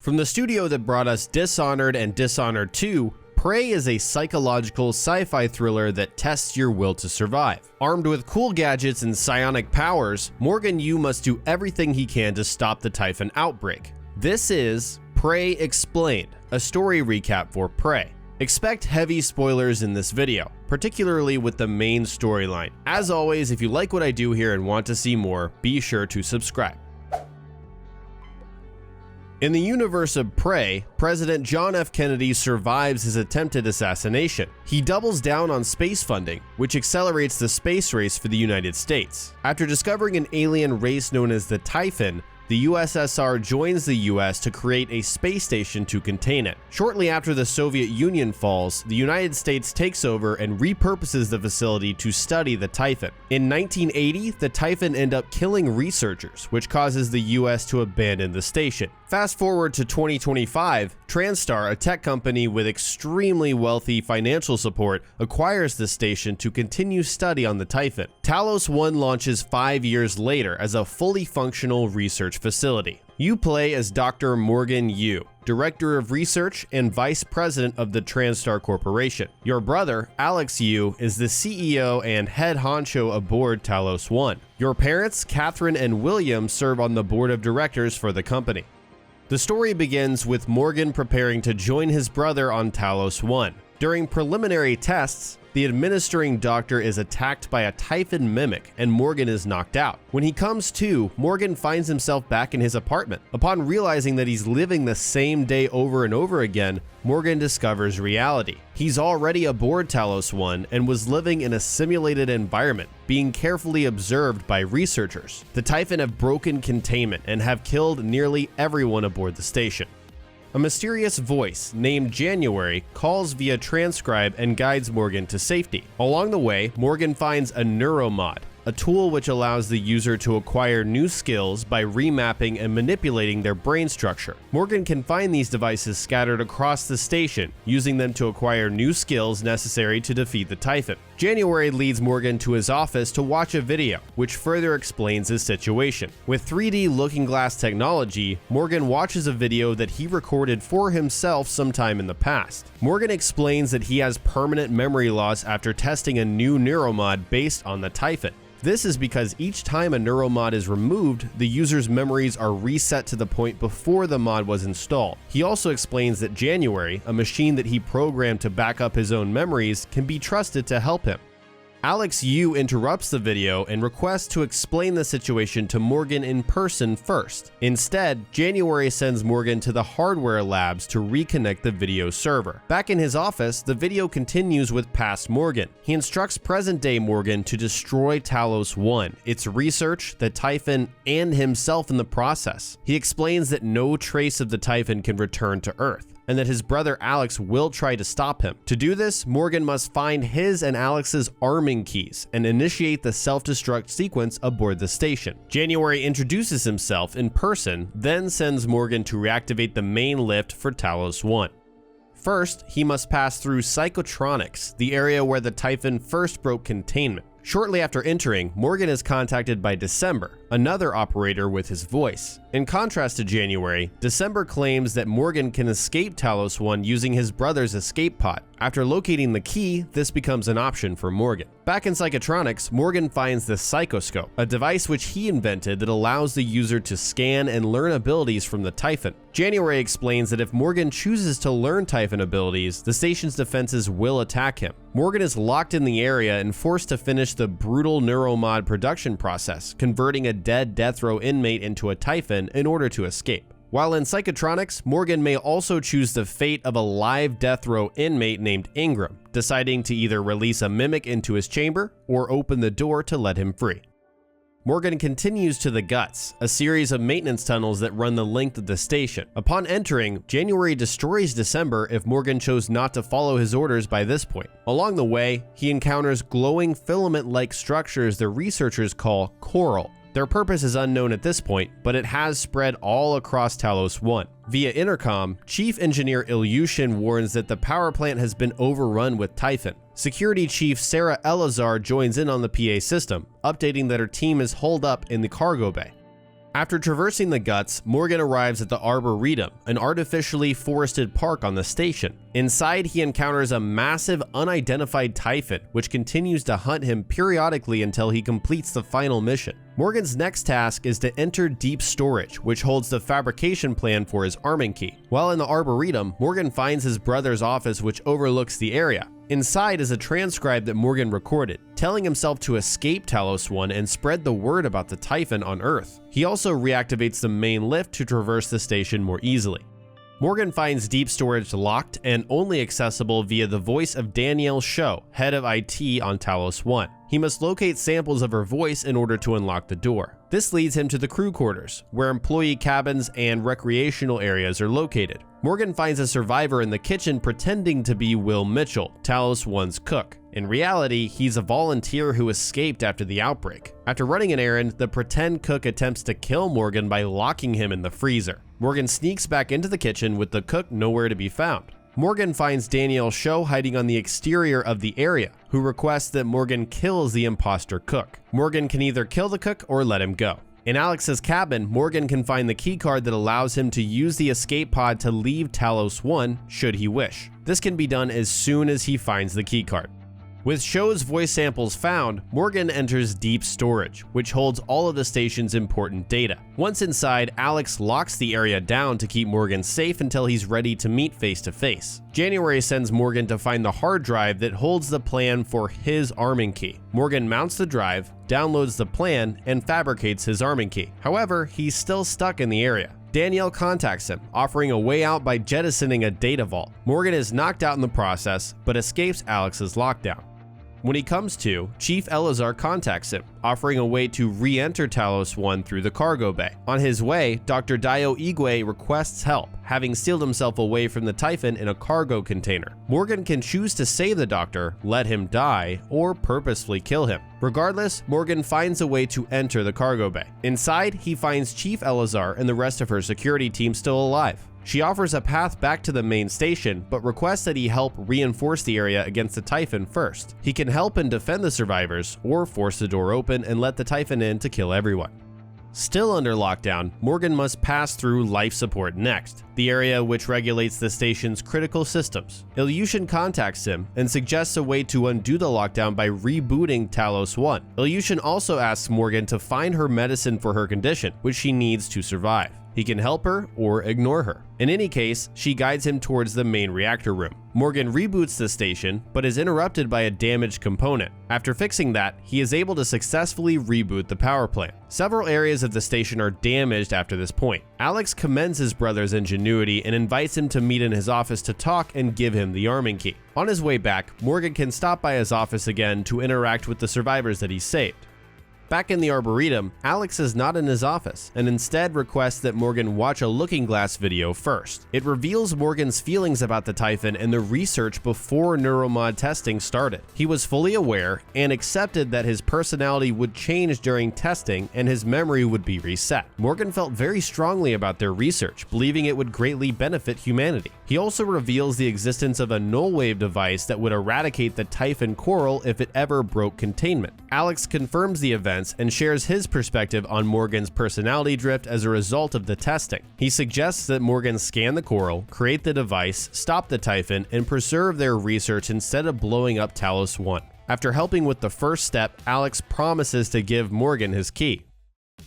From the studio that brought us Dishonored and Dishonored 2, Prey is a psychological sci-fi thriller that tests your will to survive. Armed with cool gadgets and psionic powers, Morgan Yu must do everything he can to stop the Typhon outbreak. This is Prey Explained, a story recap for Prey. Expect heavy spoilers in this video, particularly with the main storyline. As always, if you like what I do here and want to see more, be sure to subscribe. In the universe of Prey, President John F. Kennedy survives his attempted assassination. He doubles down on space funding, which accelerates the space race for the United States. After discovering an alien race known as the Typhon, the USSR joins the US to create a space station to contain it. Shortly after the Soviet Union falls, the United States takes over and repurposes the facility to study the Typhon. In 1980, the Typhon ends up killing researchers, which causes the US to abandon the station. Fast forward to 2025, Transtar, a tech company with extremely wealthy financial support, acquires the station to continue study on the Typhon. Talos I launches 5 years later as a fully functional research facility. You play as Dr. Morgan Yu, Director of Research and Vice President of the Transtar Corporation. Your brother, Alex Yu, is the CEO and head honcho aboard Talos I. Your parents, Catherine and William, serve on the board of directors for the company. The story begins with Morgan preparing to join his brother on Talos I. During preliminary tests, the administering doctor is attacked by a Typhon mimic and Morgan is knocked out. When he comes to, Morgan finds himself back in his apartment. Upon realizing that he's living the same day over and over again, Morgan discovers reality. He's already aboard Talos I and was living in a simulated environment, being carefully observed by researchers. The Typhon have broken containment and have killed nearly everyone aboard the station. A mysterious voice named January calls via transcribe and guides Morgan to safety. Along the way, Morgan finds a neuromod, a tool which allows the user to acquire new skills by remapping and manipulating their brain structure. Morgan can find these devices scattered across the station, using them to acquire new skills necessary to defeat the Typhon. January leads Morgan to his office to watch a video, which further explains his situation. With 3D looking glass technology, Morgan watches a video that he recorded for himself sometime in the past. Morgan explains that he has permanent memory loss after testing a new neuromod based on the Typhon. This is because each time a neuromod is removed, the user's memories are reset to the point before the mod was installed. He also explains that January, a machine that he programmed to back up his own memories, can be trusted to help him. Alex Yu interrupts the video and requests to explain the situation to Morgan in person first. Instead, January sends Morgan to the hardware labs to reconnect the video server. Back in his office, the video continues with past Morgan. He instructs present-day Morgan to destroy Talos I, its research, the Typhon, and himself in the process. He explains that no trace of the Typhon can return to Earth, and that his brother Alex will try to stop him. To do this, Morgan must find his and Alex's arming keys and initiate the self-destruct sequence aboard the station. January introduces himself in person, then sends Morgan to reactivate the main lift for Talos I. First, he must pass through Psychotronics, the area where the Typhon first broke containment. Shortly after entering, Morgan is contacted by December, another operator with his voice. In contrast to January, December claims that Morgan can escape Talos I using his brother's escape pod. After locating the key, this becomes an option for Morgan. Back in Psychotronics, Morgan finds the Psychoscope, a device which he invented that allows the user to scan and learn abilities from the Typhon. January explains that if Morgan chooses to learn Typhon abilities, the station's defenses will attack him. Morgan is locked in the area and forced to finish the brutal neuromod production process, converting a dead death row inmate into a Typhon in order to escape. While in Psychotronics, Morgan may also choose the fate of a live death row inmate named Ingram, deciding to either release a mimic into his chamber or open the door to let him free. Morgan continues to the Guts, a series of maintenance tunnels that run the length of the station. Upon entering, January destroys December if Morgan chose not to follow his orders by this point. Along the way, he encounters glowing filament-like structures the researchers call coral. Their purpose is unknown at this point, but it has spread all across Talos I. Via intercom, Chief Engineer Ilyushin warns that the power plant has been overrun with Typhon. Security Chief Sarah Elazar joins in on the PA system, updating that her team is holed up in the cargo bay. After traversing the guts, Morgan arrives at the Arboretum, an artificially forested park on the station. Inside, he encounters a massive unidentified Typhon, which continues to hunt him periodically until he completes the final mission. Morgan's next task is to enter deep storage, which holds the fabrication plan for his arming key. While in the Arboretum, Morgan finds his brother's office, which overlooks the area. Inside is a transcribe that Morgan recorded, telling himself to escape Talos I and spread the word about the Typhon on Earth. He also reactivates the main lift to traverse the station more easily. Morgan finds deep storage locked and only accessible via the voice of Danielle Sho, head of IT on Talos I. He must locate samples of her voice in order to unlock the door. This leads him to the crew quarters, where employee cabins and recreational areas are located. Morgan finds a survivor in the kitchen pretending to be Will Mitchell, Talos I's cook. In reality, he's a volunteer who escaped after the outbreak. After running an errand, the pretend cook attempts to kill Morgan by locking him in the freezer. Morgan sneaks back into the kitchen with the cook nowhere to be found. Morgan finds Danielle Sho hiding on the exterior of the area, who requests that Morgan kills the imposter cook. Morgan can either kill the cook or let him go. In Alex's cabin, Morgan can find the keycard that allows him to use the escape pod to leave Talos I should he wish. This can be done as soon as he finds the keycard. With Sho's voice samples found, Morgan enters deep storage, which holds all of the station's important data. Once inside, Alex locks the area down to keep Morgan safe until he's ready to meet face to face. January sends Morgan to find the hard drive that holds the plan for his arming key. Morgan mounts the drive, downloads the plan, and fabricates his arming key. However, he's still stuck in the area. Danielle contacts him, offering a way out by jettisoning a data vault. Morgan is knocked out in the process, but escapes Alex's lockdown. When he comes to, Chief Elazar contacts him, offering a way to re-enter Talos I through the cargo bay. On his way, Dr. Dio Igwe requests help, having sealed himself away from the Typhon in a cargo container. Morgan can choose to save the doctor, let him die, or purposefully kill him. Regardless, Morgan finds a way to enter the cargo bay. Inside, he finds Chief Elazar and the rest of her security team still alive. She offers a path back to the main station, but requests that he help reinforce the area against the Typhon first. He can help and defend the survivors, or force the door open and let the Typhon in to kill everyone. Still under lockdown, Morgan must pass through life support next, the area which regulates the station's critical systems. Ilyushin contacts him and suggests a way to undo the lockdown by rebooting Talos I. Ilyushin also asks Morgan to find her medicine for her condition, which she needs to survive. He can help her or ignore her. In any case, she guides him towards the main reactor room. Morgan reboots the station, but is interrupted by a damaged component. After fixing that, he is able to successfully reboot the power plant. Several areas of the station are damaged after this point. Alex commends his brother's ingenuity and invites him to meet in his office to talk and give him the arming key. On his way back, Morgan can stop by his office again to interact with the survivors that he saved. Back in the Arboretum, Alex is not in his office and instead requests that Morgan watch a looking glass video first. It reveals Morgan's feelings about the Typhon and the research before neuromod testing started. He was fully aware and accepted that his personality would change during testing and his memory would be reset. Morgan felt very strongly about their research, believing it would greatly benefit humanity. He also reveals the existence of a null wave device that would eradicate the Typhon coral if it ever broke containment. Alex confirms the event and shares his perspective on Morgan's personality drift as a result of the testing. He suggests that Morgan scan the coral, create the device, stop the Typhon, and preserve their research instead of blowing up Talos I. After helping with the first step, Alex promises to give Morgan his key.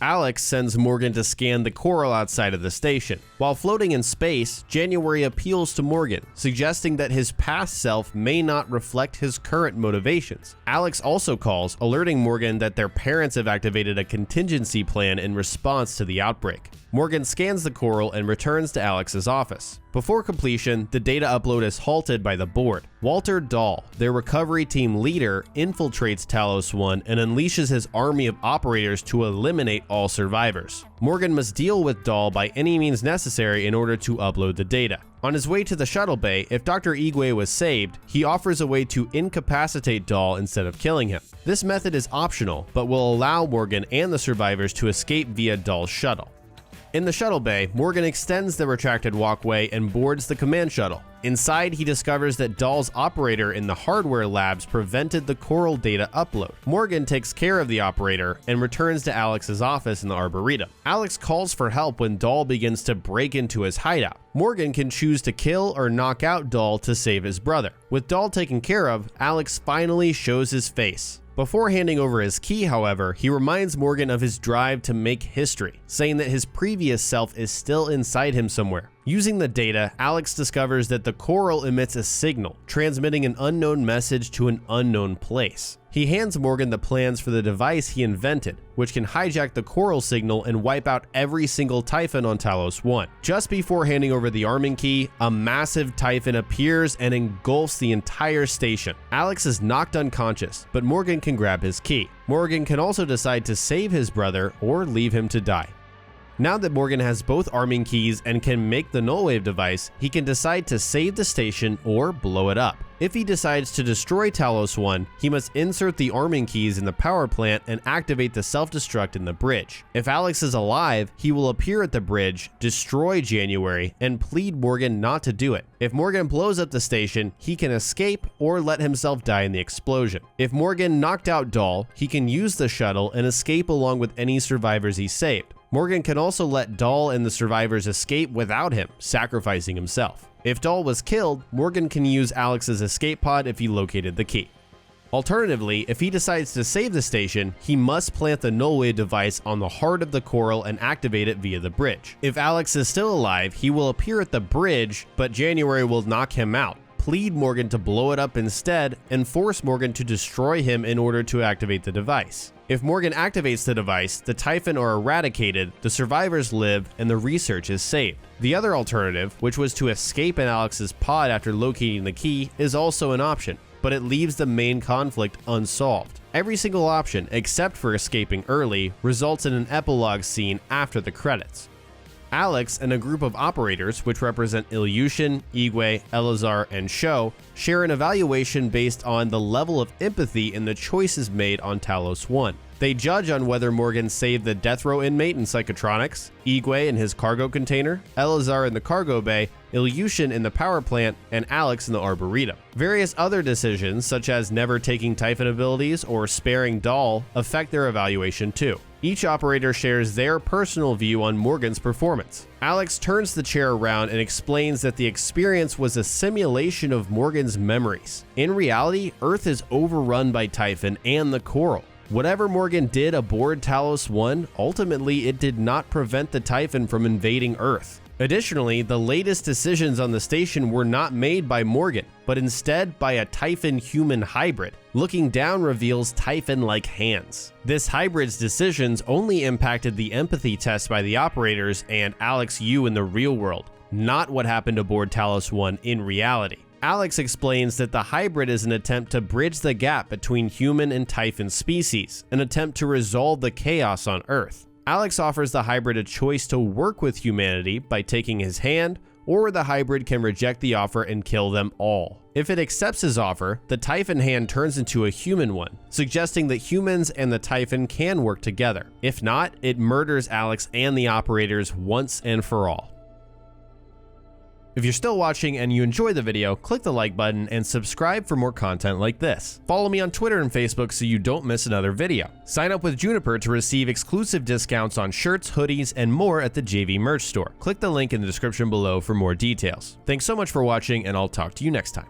Alex sends Morgan to scan the coral outside of the station. While floating in space, January appeals to Morgan, suggesting that his past self may not reflect his current motivations. Alex also calls, alerting Morgan that their parents have activated a contingency plan in response to the outbreak. Morgan scans the coral and returns to Alex's office. Before completion, the data upload is halted by the board. Walter Dahl, their recovery team leader, infiltrates Talos I and unleashes his army of operators to eliminate all survivors. Morgan must deal with Dahl by any means necessary in order to upload the data. On his way to the shuttle bay, if Dr. Igwe was saved, he offers a way to incapacitate Dahl instead of killing him. This method is optional, but will allow Morgan and the survivors to escape via Dahl's shuttle. In the shuttle bay, Morgan extends the retracted walkway and boards the command shuttle. Inside, he discovers that Dahl's operator in the hardware labs prevented the coral data upload. Morgan takes care of the operator and returns to Alex's office in the Arboretum. Alex calls for help when Dahl begins to break into his hideout. Morgan can choose to kill or knock out Dahl to save his brother. With Dahl taken care of, Alex finally shows his face. Before handing over his key, however, he reminds Morgan of his drive to make history, saying that his previous self is still inside him somewhere. Using the data, Alex discovers that the coral emits a signal, transmitting an unknown message to an unknown place. He hands Morgan the plans for the device he invented, which can hijack the coral signal and wipe out every single Typhon on Talos I. Just before handing over the arming key, a massive Typhon appears and engulfs the entire station. Alex is knocked unconscious, but Morgan can grab his key. Morgan can also decide to save his brother or leave him to die. Now that Morgan has both arming keys and can make the nullwave device, he can decide to save the station or blow it up. If he decides to destroy Talos I, he must insert the arming keys in the power plant and activate the self-destruct in the bridge. If Alex is alive, he will appear at the bridge, destroy January, and plead Morgan not to do it. If Morgan blows up the station, he can escape or let himself die in the explosion. If Morgan knocked out Dahl, he can use the shuttle and escape along with any survivors he saved. Morgan can also let Dahl and the survivors escape without him, sacrificing himself. If Dahl was killed, Morgan can use Alex's escape pod if he located the key. Alternatively, if he decides to save the station, he must plant the nullwave device on the heart of the coral and activate it via the bridge. If Alex is still alive, he will appear at the bridge, but January will knock him out, plead Morgan to blow it up instead, and force Morgan to destroy him in order to activate the device. If Morgan activates the device, the Typhon are eradicated, the survivors live, and the research is saved. The other alternative, which was to escape in Alex's pod after locating the key, is also an option, but it leaves the main conflict unsolved. Every single option, except for escaping early, results in an epilogue scene after the credits. Alex and a group of operators, which represent Ilyushin, Igwe, Elazar, and Sho, share an evaluation based on the level of empathy in the choices made on Talos I. They judge on whether Morgan saved the death row inmate in psychotronics, Igwe in his cargo container, Elazar in the cargo bay, Ilyushin in the power plant, and Alex in the Arboretum. Various other decisions, such as never taking Typhon abilities or sparing Dahl, affect their evaluation too. Each operator shares their personal view on Morgan's performance. Alex turns the chair around and explains that the experience was a simulation of Morgan's memories. In reality, Earth is overrun by Typhon and the coral. Whatever Morgan did aboard Talos I, ultimately it did not prevent the Typhon from invading Earth. Additionally, the latest decisions on the station were not made by Morgan, but instead by a Typhon-human hybrid. Looking down reveals Typhon-like hands. This hybrid's decisions only impacted the empathy test by the operators and Alex Yu in the real world, not what happened aboard Talos I in reality. Alex explains that the hybrid is an attempt to bridge the gap between human and Typhon species, an attempt to resolve the chaos on Earth. Alex offers the hybrid a choice to work with humanity by taking his hand, or the hybrid can reject the offer and kill them all. If it accepts his offer, the Typhon hand turns into a human one, suggesting that humans and the Typhon can work together. If not, it murders Alex and the operators once and for all. If you're still watching and you enjoy the video, click the like button and subscribe for more content like this. Follow me on Twitter and Facebook so you don't miss another video. Sign up with Juniper to receive exclusive discounts on shirts, hoodies, and more at the JV merch store. Click the link in the description below for more details. Thanks so much for watching, and I'll talk to you next time.